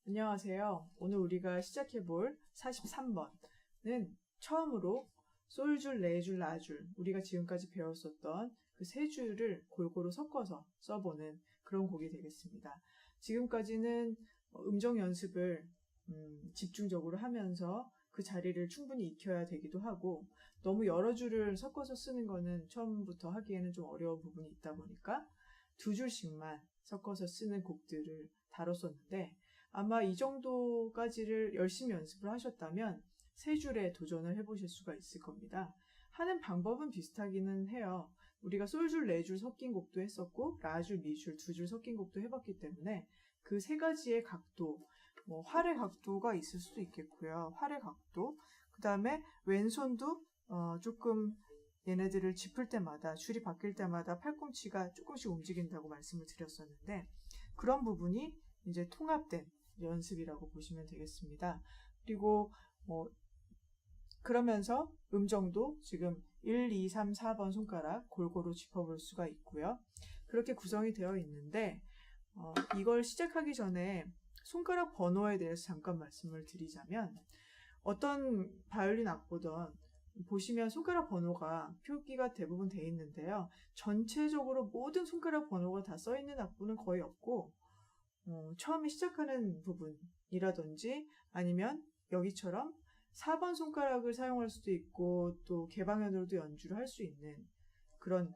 안녕하세요. 오늘 우리가 시작해볼 43번은 처음으로 솔줄, 레줄, 라줄, 우리가 지금까지 배웠었던 그 세 줄을 골고루 섞어서 써보는 그런 곡이 되겠습니다. 지금까지는 음정 연습을 집중적으로 하면서 그 자리를 충분히 익혀야 되기도 하고, 너무 여러 줄을 섞어서 쓰는 거는 처음부터 하기에는 좀 어려운 부분이 있다 보니까 두 줄씩만 섞어서 쓰는 곡들을 다뤘었는데, 아마 이 정도까지를 열심히 연습을 하셨다면 세 줄에 도전을 해보실 수가 있을 겁니다. 하는 방법은 비슷하기는 해요. 우리가 솔줄, 레줄 섞인 곡도 했었고 라줄, 미줄 두 줄 섞인 곡도 해봤기 때문에 그 세 가지의 각도, 활의 각도가 있을 수도 있겠고요. 활의 각도, 그 다음에 왼손도 조금 얘네들을 짚을 때마다, 줄이 바뀔 때마다 팔꿈치가 조금씩 움직인다고 말씀을 드렸었는데, 그런 부분이 이제 통합된 연습이라고 보시면 되겠습니다. 그리고 그러면서 음정도 지금 1, 2, 3, 4번 손가락 골고루 짚어볼 수가 있고요. 그렇게 구성이 되어 있는데, 이걸 시작하기 전에 손가락 번호에 대해서 잠깐 말씀을 드리자면, 어떤 바이올린 악보든 보시면 손가락 번호가 표기가 대부분 되어 있는데요. 전체적으로 모든 손가락 번호가 다 써 있는 악보는 거의 없고, 처음에 시작하는 부분이라든지 아니면 여기처럼 4번 손가락을 사용할 수도 있고 또 개방현으로도 연주를 할 수 있는 그런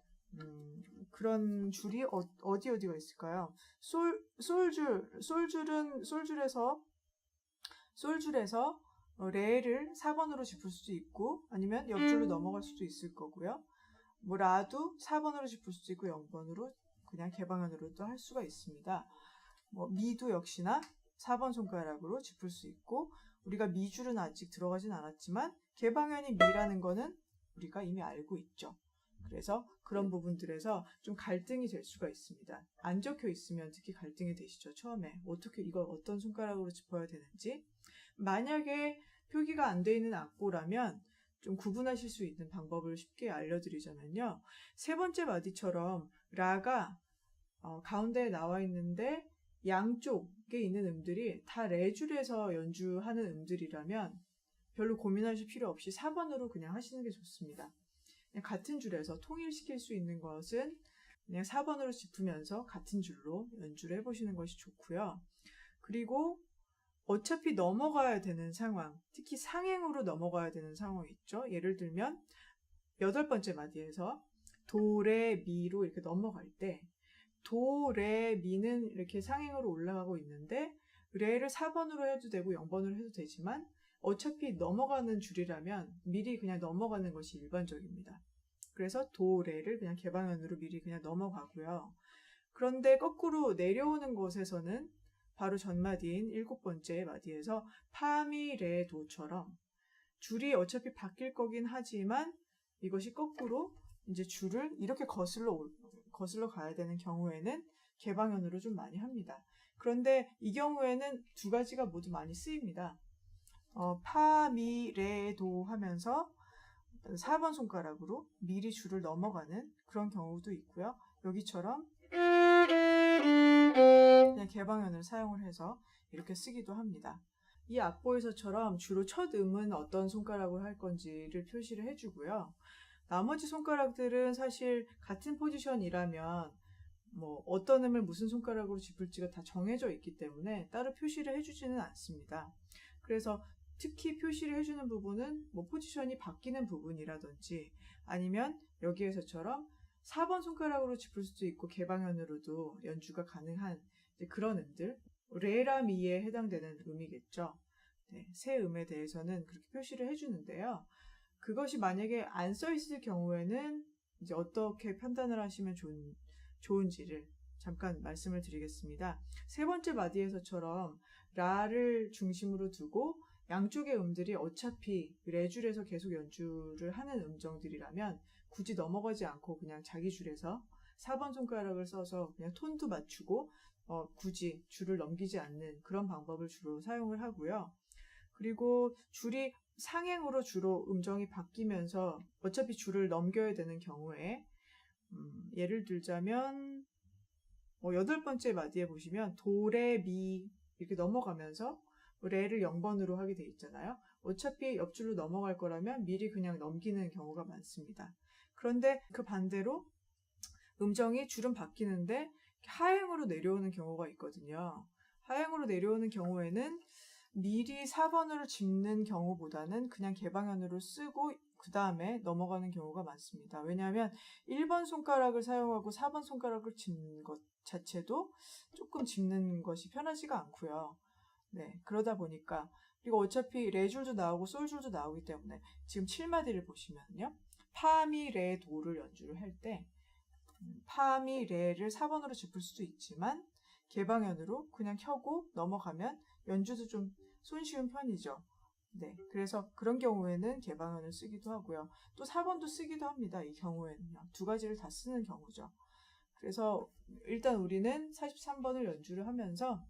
줄이 어디가 있을까요? 솔줄에서 레를 4번으로 짚을 수도 있고 아니면 옆줄로 넘어갈 수도 있을 거고요. 라도 4번으로 짚을 수도 있고 0번으로 그냥 개방현으로도 할 수가 있습니다. 미도 역시나 4번 손가락으로 짚을 수 있고, 우리가 미줄은 아직 들어가진 않았지만 개방현이 미라는 거는 우리가 이미 알고 있죠. 그래서 그런 부분들에서 좀 갈등이 될 수가 있습니다. 안 적혀 있으면 특히 갈등이 되시죠. 처음에 어떻게 이걸 어떤 손가락으로 짚어야 되는지. 만약에 표기가 안 돼 있는 악보라면 좀 구분하실 수 있는 방법을 쉽게 알려드리자면요. 세 번째 마디처럼 라가 가운데에 나와 있는데 양쪽에 있는 음들이 다 레줄에서 연주하는 음들이라면 별로 고민하실 필요 없이 4번으로 그냥 하시는 게 좋습니다. 그냥 같은 줄에서 통일시킬 수 있는 것은 그냥 4번으로 짚으면서 같은 줄로 연주를 해보시는 것이 좋고요. 그리고 어차피 넘어가야 되는 상황, 특히 상행으로 넘어가야 되는 상황이 있죠. 예를 들면 8번째 마디에서 도, 레, 미로 이렇게 넘어갈 때 도, 레, 미는 이렇게 상행으로 올라가고 있는데 레를 4번으로 해도 되고 0번으로 해도 되지만 어차피 넘어가는 줄이라면 미리 그냥 넘어가는 것이 일반적입니다. 그래서 도, 레를 그냥 개방현으로 미리 그냥 넘어가고요. 그런데 거꾸로 내려오는 것에서는 바로 전마디인 7번째 마디에서 파, 미, 레, 도처럼 줄이 어차피 바뀔 거긴 하지만 이것이 거꾸로 이제 줄을 이렇게 거슬러 가야 되는 경우에는 개방현으로 좀 많이 합니다. 그런데 이 경우에는 두 가지가 모두 많이 쓰입니다. 파, 미, 레, 도 하면서 4번 손가락으로 미리 줄을 넘어가는 그런 경우도 있고요. 여기처럼 그냥 개방현을 사용을 해서 이렇게 쓰기도 합니다. 이 악보에서처럼 주로 첫 음은 어떤 손가락으로 할 건지를 표시를 해주고요. 나머지 손가락들은 사실 같은 포지션이라면 어떤 음을 무슨 손가락으로 짚을지가 다 정해져 있기 때문에 따로 표시를 해주지는 않습니다. 그래서 특히 표시를 해주는 부분은 포지션이 바뀌는 부분이라든지 아니면 여기에서처럼 4번 손가락으로 짚을 수도 있고 개방현으로도 연주가 가능한 그런 음들, 레라 미에 해당되는 음이겠죠. 네, 세 음에 대해서는 그렇게 표시를 해주는데요. 그것이 만약에 안 써 있을 경우에는 이제 어떻게 판단을 하시면 좋은지를 잠깐 말씀을 드리겠습니다. 세 번째 마디에서처럼 라를 중심으로 두고 양쪽의 음들이 어차피 레줄에서 계속 연주를 하는 음정들이라면 굳이 넘어가지 않고 그냥 자기 줄에서 4번 손가락을 써서 그냥 톤도 맞추고 굳이 줄을 넘기지 않는 그런 방법을 주로 사용을 하고요. 그리고 줄이 상행으로 주로 음정이 바뀌면서 어차피 줄을 넘겨야 되는 경우에 예를 들자면 8번째 마디에 보시면 도, 레, 미 이렇게 넘어가면서 레를 0번으로 하게 돼 있잖아요. 어차피 옆줄로 넘어갈 거라면 미리 그냥 넘기는 경우가 많습니다. 그런데 그 반대로 음정이 줄은 바뀌는데 하행으로 내려오는 경우가 있거든요. 하행으로 내려오는 경우에는 미리 4번으로 짚는 경우보다는 그냥 개방현으로 쓰고 그 다음에 넘어가는 경우가 많습니다. 왜냐하면 1번 손가락을 사용하고 4번 손가락을 짚는 것 자체도 조금 짚는 것이 편하지가 않고요. 네, 그러다 보니까 그리고 어차피 레줄도 나오고 솔줄도 나오기 때문에 지금 7마디를 보시면요. 파미, 레, 도를 연주를 할 때 파미, 레를 4번으로 짚을 수도 있지만 개방현으로 그냥 켜고 넘어가면 연주도 좀 손쉬운 편이죠. 네, 그래서 그런 경우에는 개방현을 쓰기도 하고요. 또 4번도 쓰기도 합니다. 이 경우에는요. 두 가지를 다 쓰는 경우죠. 그래서 일단 우리는 43번을 연주를 하면서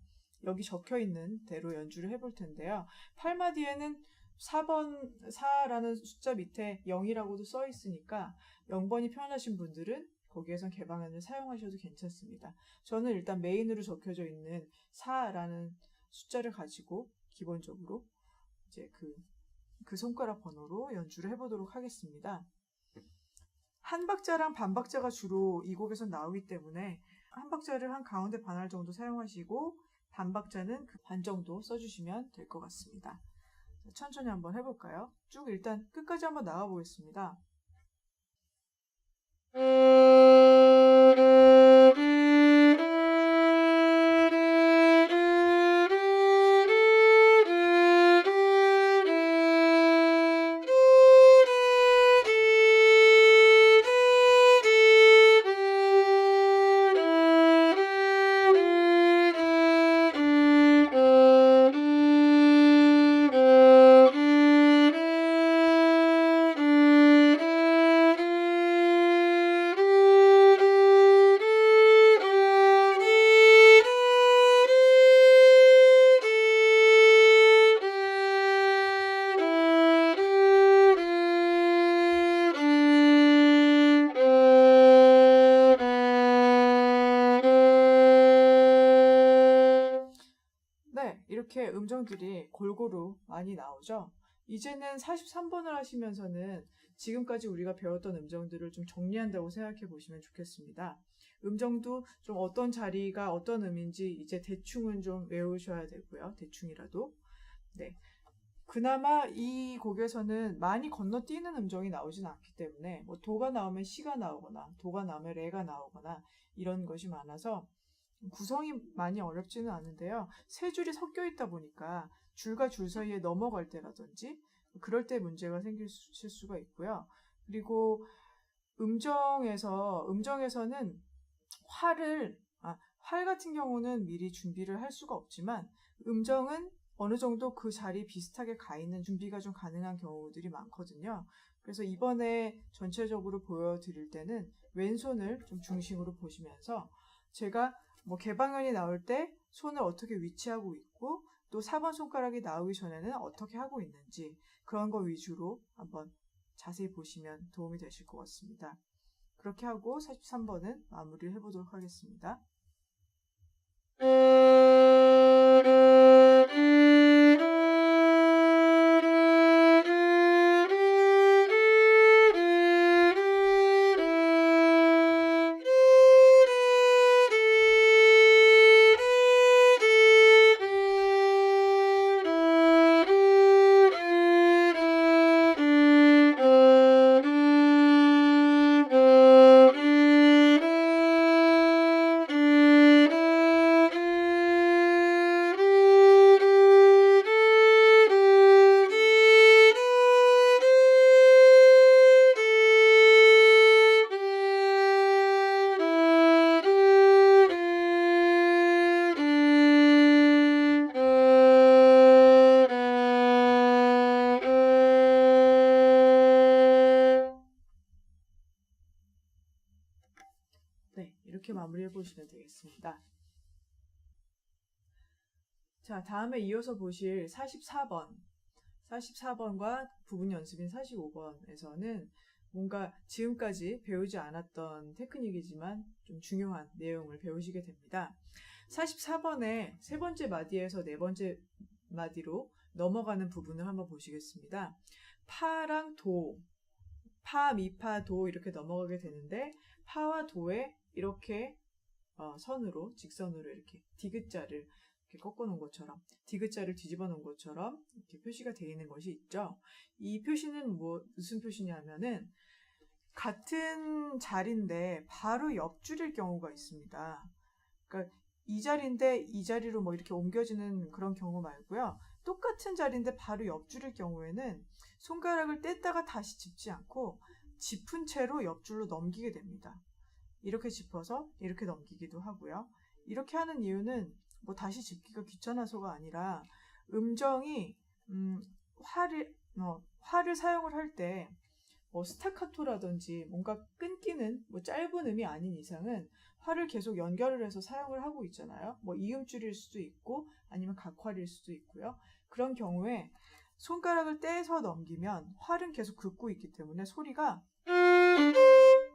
여기 적혀 있는 대로 연주를 해볼 텐데요. 8마디에는 4번, 4라는 숫자 밑에 0이라고도 써 있으니까 0번이 편하신 분들은 거기에선 개방현을 사용하셔도 괜찮습니다. 저는 일단 메인으로 적혀져 있는 4라는 숫자를 가지고 기본적으로 이제 그 손가락 번호로 연주를 해보도록 하겠습니다. 한 박자랑 반 박자가 주로 이 곡에서 나오기 때문에 한 박자를 한 가운데 반할 정도 사용하시고 반 박자는 그 반 정도 써주시면 될 것 같습니다. 천천히 한번 해볼까요? 쭉 일단 끝까지 한번 나와 보겠습니다. 이렇게 음정들이 골고루 많이 나오죠. 이제는 43번을 하시면서는 지금까지 우리가 배웠던 음정들을 좀 정리한다고 생각해 보시면 좋겠습니다. 음정도 좀 어떤 자리가 어떤 음인지 이제 대충은 좀 외우셔야 되고요. 대충이라도. 네. 그나마 이 곡에서는 많이 건너뛰는 음정이 나오진 않기 때문에 뭐 도가 나오면 시가 나오거나 도가 나오면 레가 나오거나 이런 것이 많아서 구성이 많이 어렵지는 않은데요. 세 줄이 섞여 있다 보니까 줄과 줄 사이에 넘어갈 때라든지 그럴 때 문제가 생길 수가 있고요. 그리고 음정에서는 활 같은 경우는 미리 준비를 할 수가 없지만 음정은 어느 정도 그 자리 비슷하게 가 있는 준비가 좀 가능한 경우들이 많거든요. 그래서 이번에 전체적으로 보여드릴 때는 왼손을 좀 중심으로 보시면서 제가 뭐 개방현이 나올 때 손을 어떻게 위치하고 있고 또 4번 손가락이 나오기 전에는 어떻게 하고 있는지 그런 거 위주로 한번 자세히 보시면 도움이 되실 것 같습니다. 그렇게 하고 43번은 마무리를 해보도록 하겠습니다. 네, 이렇게 마무리해 보시면 되겠습니다. 자, 다음에 이어서 보실 44번과 부분 연습인 45번에서는 뭔가 지금까지 배우지 않았던 테크닉이지만 좀 중요한 내용을 배우시게 됩니다. 44번의 세 번째 마디에서 네 번째 마디로 넘어가는 부분을 한번 보시겠습니다. 파랑 도, 파, 미, 파, 도 이렇게 넘어가게 되는데 파와 도에 이렇게 선으로, 직선으로 이렇게 디귿자를 이렇게 꺾어 놓은 것처럼, 디귿자를 뒤집어 놓은 것처럼 이렇게 표시가 되어 있는 것이 있죠. 이 표시는 무슨 표시냐면은 같은 자리인데 바로 옆줄일 경우가 있습니다. 그러니까 이 자리인데 이 자리로 뭐 이렇게 옮겨지는 그런 경우 말고요. 똑같은 자리인데 바로 옆줄일 경우에는 손가락을 뗐다가 다시 짚지 않고 짚은 채로 옆줄로 넘기게 됩니다. 이렇게 짚어서 이렇게 넘기기도 하고요. 이렇게 하는 이유는 뭐 다시 짚기가 귀찮아서가 아니라 음정이 화를 사용을 할 때 뭐 스타카토라든지 뭔가 끊기는 뭐 짧은 음이 아닌 이상은 화를 계속 연결을 해서 사용을 하고 있잖아요. 뭐 이음줄일 수도 있고 아니면 각화일 수도 있고요. 그런 경우에 손가락을 떼서 넘기면 활은 계속 긋고 있기 때문에 소리가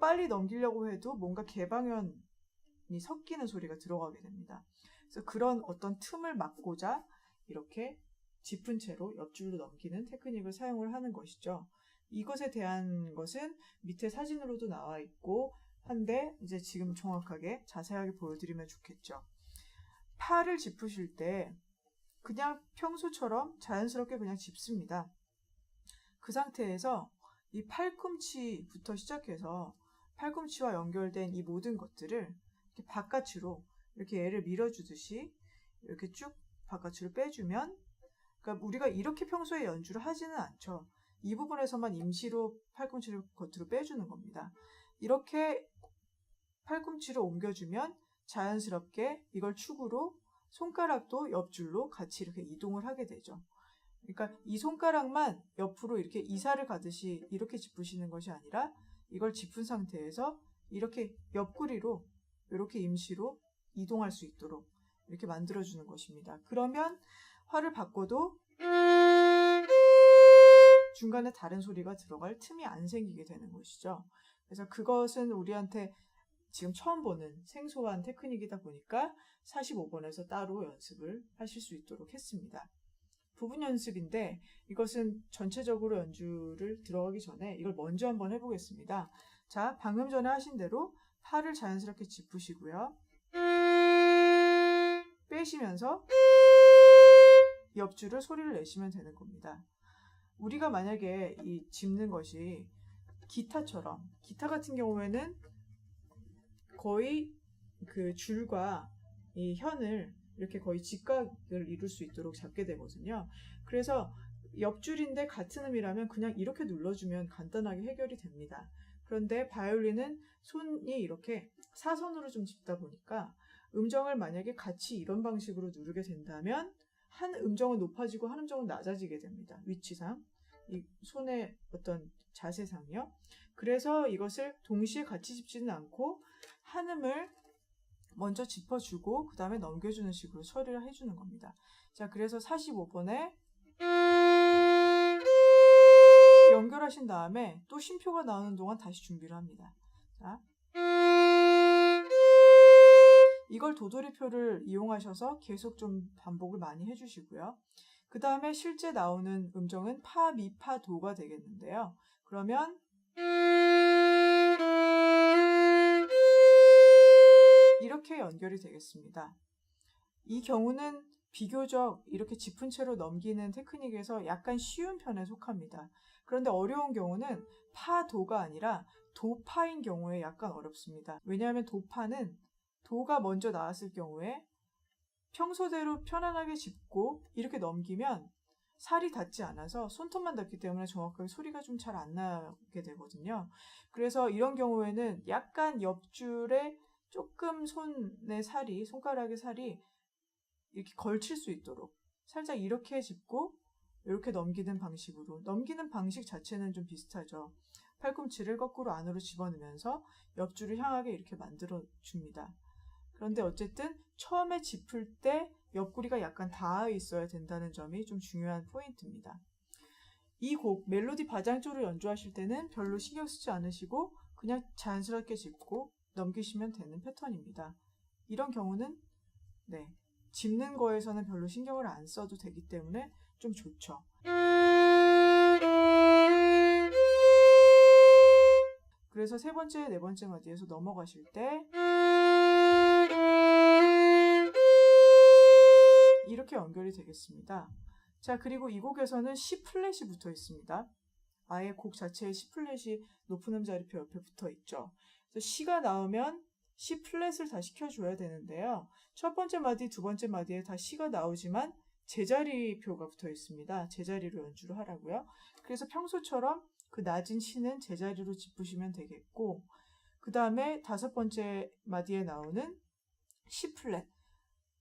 빨리 넘기려고 해도 뭔가 개방현이 섞이는 소리가 들어가게 됩니다. 그래서 그런 어떤 틈을 막고자 이렇게 짚은 채로 옆줄로 넘기는 테크닉을 사용을 하는 것이죠. 이것에 대한 것은 밑에 사진으로도 나와 있고 한데 이제 지금 정확하게 자세하게 보여드리면 좋겠죠. 파를 짚으실 때 그냥 평소처럼 자연스럽게 그냥 짚습니다. 그 상태에서 이 팔꿈치부터 시작해서 팔꿈치와 연결된 이 모든 것들을 이렇게 바깥으로 이렇게 얘를 밀어주듯이 이렇게 쭉 바깥으로 빼주면, 그러니까 우리가 이렇게 평소에 연주를 하지는 않죠. 이 부분에서만 임시로 팔꿈치를 겉으로 빼주는 겁니다. 이렇게 팔꿈치를 옮겨주면 자연스럽게 이걸 축으로 손가락도 옆줄로 같이 이렇게 이동을 하게 되죠. 그러니까 이 손가락만 옆으로 이렇게 이사를 가듯이 이렇게 짚으시는 것이 아니라 이걸 짚은 상태에서 이렇게 옆구리로 이렇게 임시로 이동할 수 있도록 이렇게 만들어주는 것입니다. 그러면 화를 바꿔도 중간에 다른 소리가 들어갈 틈이 안 생기게 되는 것이죠. 그래서 그것은 우리한테 지금 처음 보는 생소한 테크닉이다 보니까 45번에서 따로 연습을 하실 수 있도록 했습니다. 부분 연습인데 이것은 전체적으로 연주를 들어가기 전에 이걸 먼저 한번 해보겠습니다. 자, 방금 전에 하신 대로 파를 자연스럽게 짚으시고요. 빼시면서 옆줄을 소리를 내시면 되는 겁니다. 우리가 만약에 이 짚는 것이 기타처럼, 기타 같은 경우에는 거의 그 줄과 이 현을 이렇게 거의 직각을 이룰 수 있도록 잡게 되거든요. 그래서 옆줄인데 같은 음이라면 그냥 이렇게 눌러주면 간단하게 해결이 됩니다. 그런데 바이올린은 손이 이렇게 사선으로 좀 짚다 보니까 음정을 만약에 같이 이런 방식으로 누르게 된다면 한 음정은 높아지고 한 음정은 낮아지게 됩니다. 위치상, 이 손의 어떤 자세상요. 그래서 이것을 동시에 같이 짚지는 않고 한 음을 먼저 짚어주고 그 다음에 넘겨주는 식으로 처리를 해주는 겁니다. 자, 그래서 45번에 연결하신 다음에 또 쉼표가 나오는 동안 다시 준비를 합니다. 자, 이걸 도돌이표를 이용하셔서 계속 좀 반복을 많이 해주시고요. 그 다음에 실제 나오는 음정은 파, 미, 파, 도가 되겠는데요. 그러면 이렇게 연결이 되겠습니다. 이 경우는 비교적 이렇게 짚은 채로 넘기는 테크닉에서 약간 쉬운 편에 속합니다. 그런데 어려운 경우는 파, 도가 아니라 도, 파인 경우에 약간 어렵습니다. 왜냐하면 도, 파는 도가 먼저 나왔을 경우에 평소대로 편안하게 짚고 이렇게 넘기면 살이 닿지 않아서 손톱만 닿기 때문에 정확하게 소리가 좀 잘 안 나게 되거든요. 그래서 이런 경우에는 약간 옆줄에 조금 손의 살이, 손가락의 살이 이렇게 걸칠 수 있도록 살짝 이렇게 짚고 이렇게 넘기는 방식으로, 넘기는 방식 자체는 좀 비슷하죠. 팔꿈치를 거꾸로 안으로 집어넣으면서 옆줄을 향하게 이렇게 만들어 줍니다. 그런데 어쨌든 처음에 짚을 때 옆구리가 약간 닿아 있어야 된다는 점이 좀 중요한 포인트입니다. 이 곡 멜로디 바장조를 연주하실 때는 별로 신경 쓰지 않으시고 그냥 자연스럽게 짚고 넘기시면 되는 패턴입니다. 이런 경우는 네, 짚는 거에서는 별로 신경을 안 써도 되기 때문에 좀 좋죠. 그래서 세 번째, 네 번째 마디에서 넘어가실 때 이렇게 연결이 되겠습니다. 자, 그리고 이 곡에서는 C 플랫이 붙어 있습니다. 아예 곡 자체에 C 플랫이 높은 음자리표 옆에 붙어 있죠. 그래서 C가 나오면 C 플랫을 다 시켜줘야 되는데요. 첫 번째 마디, 두 번째 마디에 다 C가 나오지만 제자리표가 붙어 있습니다. 제자리로 연주를 하라고요. 그래서 평소처럼 그 낮은 C는 제자리로 짚으시면 되겠고, 그 다음에 다섯 번째 마디에 나오는 C 플랫.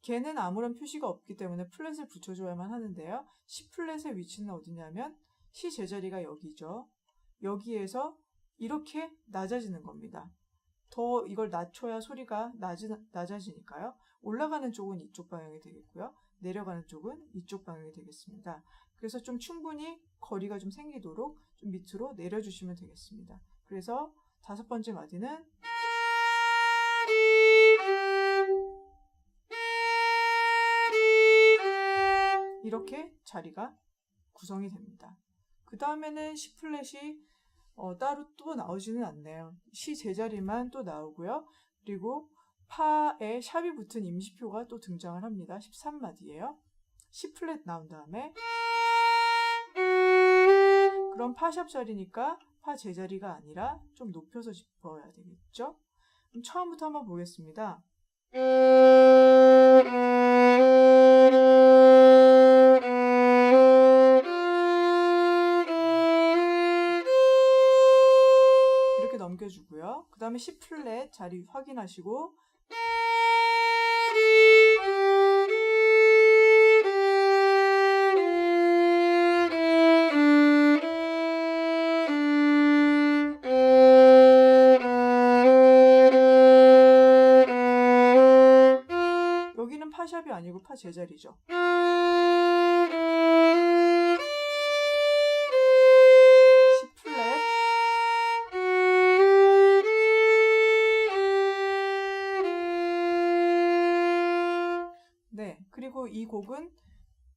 걔는 아무런 표시가 없기 때문에 플랫을 붙여줘야만 하는데요. C 플랫의 위치는 어디냐면 C 제자리가 여기죠. 여기에서 이렇게 낮아지는 겁니다. 더 이걸 낮춰야 소리가 낮아지니까요. 올라가는 쪽은 이쪽 방향이 되겠고요. 내려가는 쪽은 이쪽 방향이 되겠습니다. 그래서 좀 충분히 거리가 좀 생기도록 좀 밑으로 내려주시면 되겠습니다. 그래서 다섯 번째 마디는 이렇게 자리가 구성이 됩니다. 그 다음에는 C 플랫이 따로 또 나오지는 않네요. C 제자리만 또 나오고요. 그리고 파에 샵이 붙은 임시표가 또 등장을 합니다. 13마디예요. C 플랫 나온 다음에 그럼 파샵 자리니까 파 제자리가 아니라 좀 높여서 짚어야 되겠죠? 그럼 처음부터 한번 보겠습니다. 이렇게 넘겨주고요. 그 다음에 C 플랫 자리 확인하시고 여기는 파샵이 아니고 파 제자리죠. C 플랫 네, 그리고 이 곡은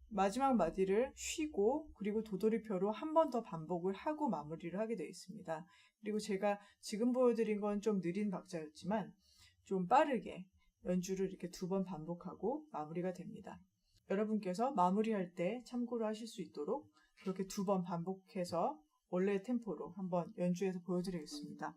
마지막 마디를 쉬고 그리고 도돌이표로 한 번 더 반복을 하고 마무리를 하게 되어 있습니다. 그리고 제가 지금 보여드린 건 좀 느린 박자였지만 좀 빠르게 연주를 이렇게 두 번 반복하고 마무리가 됩니다. 여러분께서 마무리할 때 참고로 하실 수 있도록 그렇게 두 번 반복해서 원래의 템포로 한번 연주해서 보여드리겠습니다.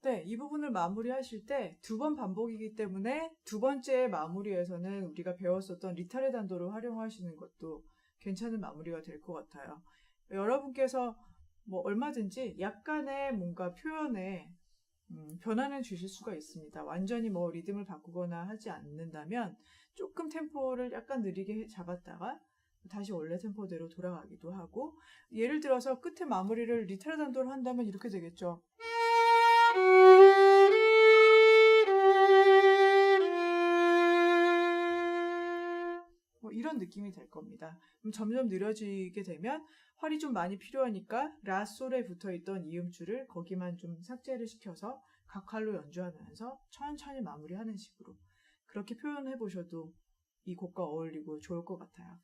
네, 이 부분을 마무리하실 때 두 번 반복이기 때문에 두 번째 마무리에서는 우리가 배웠었던 리타레 단도를 활용하시는 것도 괜찮은 마무리가 될 것 같아요. 여러분께서 뭐 얼마든지 약간의 뭔가 표현에 변화는 주실 수가 있습니다. 완전히 뭐 리듬을 바꾸거나 하지 않는다면 조금 템포를 약간 느리게 잡았다가 다시 원래 템포대로 돌아가기도 하고, 예를 들어서 끝에 마무리를 리타레 단도를 한다면 이렇게 되겠죠. 뭐 이런 느낌이 될 겁니다. 그럼 점점 느려지게 되면 활이 좀 많이 필요하니까 라, 솔에 붙어있던 이음줄을 거기만 좀 삭제를 시켜서 각 활로 연주하면서 천천히 마무리하는 식으로 그렇게 표현해 보셔도 이 곡과 어울리고 좋을 것 같아요.